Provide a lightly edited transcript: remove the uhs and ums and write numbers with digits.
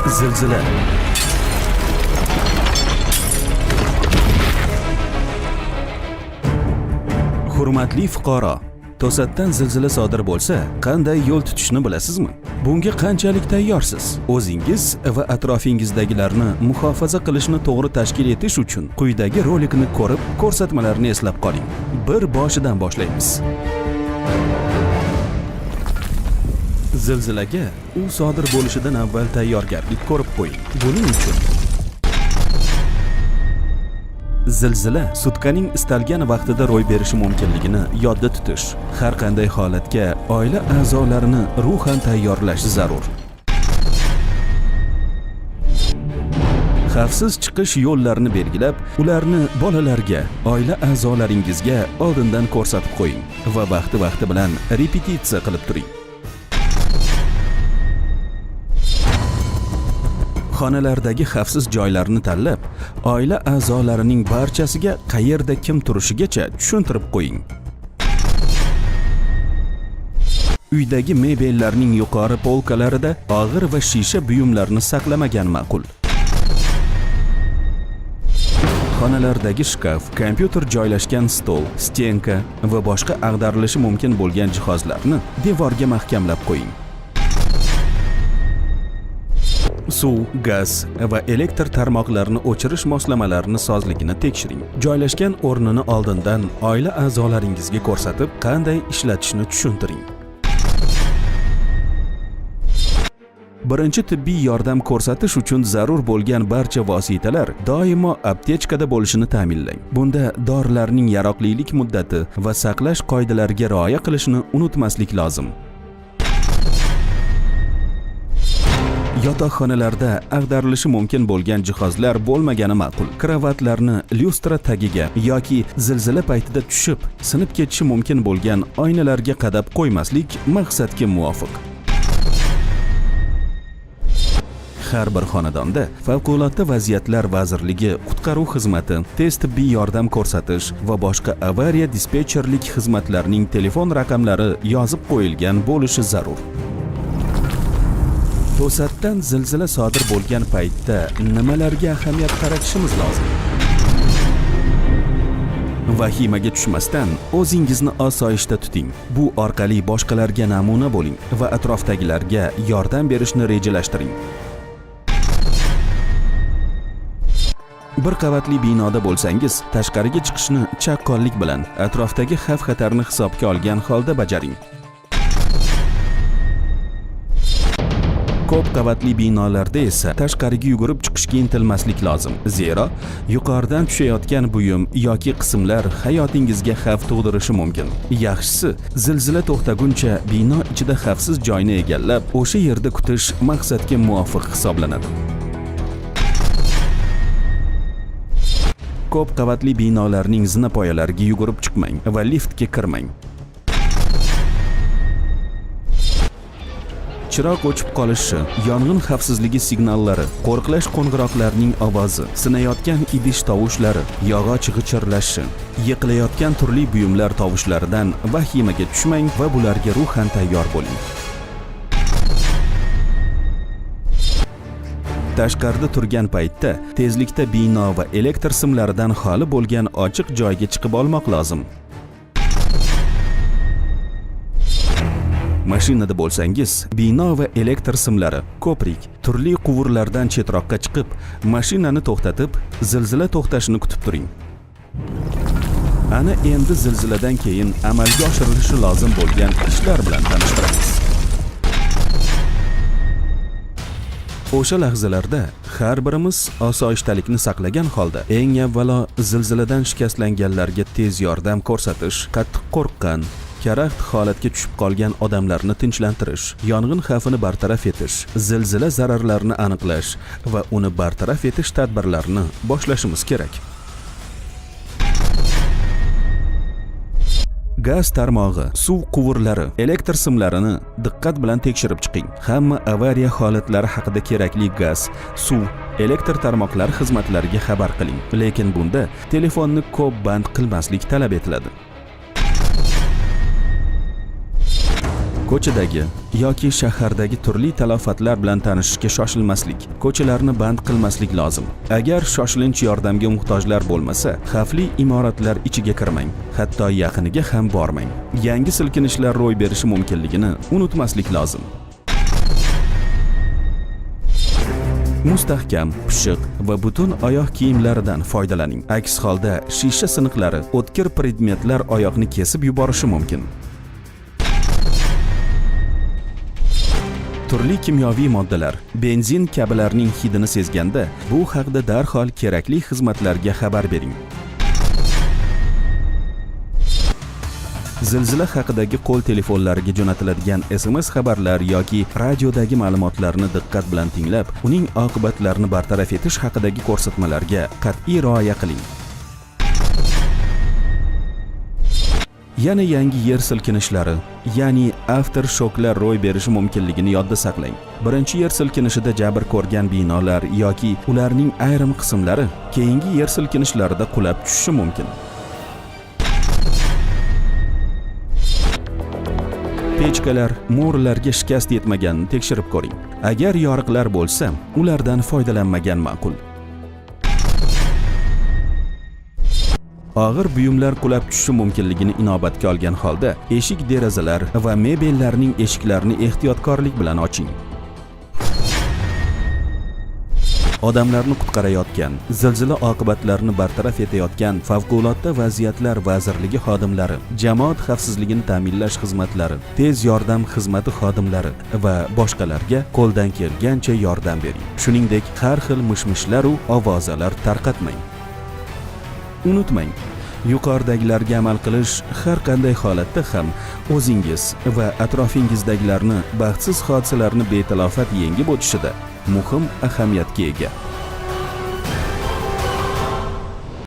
Zilzila. Hurmatli fuqaro, to'satdan zilzila sodir bo'lsa, qanday yo'l tutishni bilasizmi? Bunga qanchalik tayyorsiz? O'zingiz va atrofingizdagilarni muhofaza qilishni to'g'ri tashkil etish uchun quyidagi rolikni ko'rib, ko'rsatmalarni eslab qoling. Bir boshidan boshlaymiz. Zilzilaga u sodir bo'lishidan avval tayyorgarlik ko'rib qo'ying. Buning uchun zilzila sutkaning istalgan vaqtida ro'y berishi mumkinligini yodda tutish, har qanday holatga oila a'zolarini ruhan tayyorlash zarur. Xavfsiz chiqish yo'llarini belgilab, ularni bolalarga, oila a'zolaringizga oldindan ko'rsatib qo'ying va vaqti bilan repetitsiya qilib turing. Xonalardagi xavfsiz joylarni tanlab, oila a'zolarining barchasiga qayerda kim turishigacha tushuntirib qo'ying. Uydagi mebellarning yuqori polkalarida og'ir va shisha buyumlarni saqlamagan ma'qul. Xonalardagi shkaf, kompyuter joylashgan stol, stenka va boshqa ag'darilishi mumkin bo'lgan jihozlarni devorga mahkamlab qo'ying. Suv, gaz va elektr tarmoqlarini o'chirish moslamalarini sozligini tekshiring. Joylashgan o'rnini oldindan oila a'zolaringizga ko'rsatib, qanday ishlatishni tushuntiring. Birinchi tibbiy yordam ko'rsatish uchun zarur bo'lgan barcha vositalar doimo aptechkada bo'lishini ta'minlang. Bunda dorilarning yaroqlilik muddati va saqlash qoidalariga rioya qilishni unutmaslik lozim. Yotoqxonalarda ag'darilishi mumkin bo'lgan jihozlar bo'lmagani ma'qul. Kravatlarni lyustra tagiga yoki zilzila paytida tushib, sinib ketishi mumkin bo'lgan oynalarga qadab qo'ymaslik maqsadga muvofiq. Har bir xonadonda Favqulodda vaziyatlar vazirligi qutqaruv xizmati, tez tibbiy yordam ko'rsatish va boshqa avariya dispetcherlik xizmatlarining telefon raqamlari yozib qo'yilgan bo'lishi zarur. To'satdan zilzila sodir bo'lgan paytda nimalarga ahamiyat qaratishimiz lozim? Vahimaga tushmasdan o'zingizni osoyishta tuting. Bu orqali boshqalarga namuna bo'ling va atrofdagilarga yordam berishni rejalashtiring. Bir qavatli binoda bo'lsangiz, tashqariga chiqishni chaqqonlik bilan, atrofdagi xavf-xatarni hisobga olgan holda bajaring. Ko'p qavatli binolarda esa tashqariga yugurib chiqishga intilmaslik lozim. Zero, yuqoridan tushayotgan buyum yoki qismlar hayotingizga xavf tug'dirishi mumkin. Yaxshisi, zilzila to'xtaguncha bino ichida xavfsiz joyni egallab, o'sha yerda kutish maqsadga muvofiq hisoblanadi. Ko'p qavatli binolarning zinapoyalariga yugurib chiqmang va liftga kirmang. Chiroq o'chib qolishi, yong'in xavfsizligi signallari, qo'riqlash qo'ng'iroqlarining ovozi, sinayotgan idish tovushlari, yog'och g'ichirlashi, yiqilayotgan turli buyumlar tovushlaridan vahimaga tushmang va bularga ruhan tayyor bo'ling. Tashqarida turgan paytda tezlikda bino va elektr simlaridan xoli bo'lgan ochiq joyga chiqib olmoq lozim. Mashinada bo'lsangiz, bino va elektr simlari, ko'prik, turli quvurlardan chetroqqa chiqib, mashinani to'xtatib, zilzila to'xtashini kutib turing. Ana endi zilziladan keyin amalga oshirilishi lozim bo'lgan ishlar bilan tanishtiramiz. O'sha lahzalarda har birimiz osoyishtalikni saqlagan holda, eng avvalo zilziladan shikastlanganlarga tez yordam ko'rsatish, qattiq qo'rqqan, karaxt holatga tushib qolgan odamlarni tinchlantirish, yong'in xavfini bartaraf etish, zilzila zararlarini aniqlash va uni bartaraf etish tadbirlarini boshlashimiz kerak. Gaz tarmog'i, suv quvurlari, elektr simlarini diqqat bilan tekshirib chiqing. Hamma avariya holatlari haqida kerakli gaz, suv, elektr tarmoqlari xizmatlariga xabar qiling. Lekin bunda telefonni ko'p band qilmaslik talab etiladi. Ko'chadagi yoki shahardagi turli talafotlar bilan tanishishga shoshilmaslik, ko'chalarni band qilmaslik lozim. Agar shoshilinch yordamga muhtojlar bo'lmasa, xavfli imoratlar ichiga kirmang, hatto yaqiniga ham bormang. Yangi silkinishlar ro'y berishi mumkinligini unutmaslik lozim. Mustahkam, pishiq va butun oyoq kiyimlaridan foydalaning. Aks holda shisha siniqlari, o'tkir predmetlar oyoqni kesib yuborishi mumkin. Turli kimyoviy moddalar, benzin kabilarning hidini sezganda, bu haqda darhol kerakli xizmatlarga xabar bering. Zilzila haqidagi qo'l telefonlariga jo'natiladigan SMS xabarlar yoki radiodagi ma'lumotlarni diqqat bilan tinglab, uning oqibatlarini bartaraf etish haqidagi ko'rsatmalarga qat'iy rioya qiling. Yana yangi yer silkinishlari, ya'ni aftershoklar ro'y berishi mumkinligini yodda saqlang. Birinchi yer silkinishida jabr ko'rgan binolar yoki ularning ayrim qismlari keyingi yer silkinishlarida qulab tushishi mumkin. Pechkalar, mo'rlarga shikast yetmaganini tekshirib ko'ring. Agar yoriqlar bo'lsa, ulardan foydalanmagan ma'qul. Og'ir buyumlar qulab tushishi mumkinligini inobatga olgan holda, eshik, derazalar va mebellarning eshiklarini ehtiyotkorlik bilan oching. Odamlarni qutqarayotgan, zilzila oqibatlarini bartaraf etayotgan Favqulodda vaziyatlar vazirligi xodimlari, jamoat xavfsizligini ta'minlash xizmatlari, tez yordam xizmati xodimlari va boshqalarga qo'ldan kelgancha yordam bering. Shuningdek, har xil mishmishlar va ovozalar tarqatmang. Unutmang, yuqoridagilarga amal qilish har qanday holatda ham o'zingiz va atrofingizdagilarni baxtsiz hodisalarni betalofat yengib o'tishida muhim ahamiyatga ega.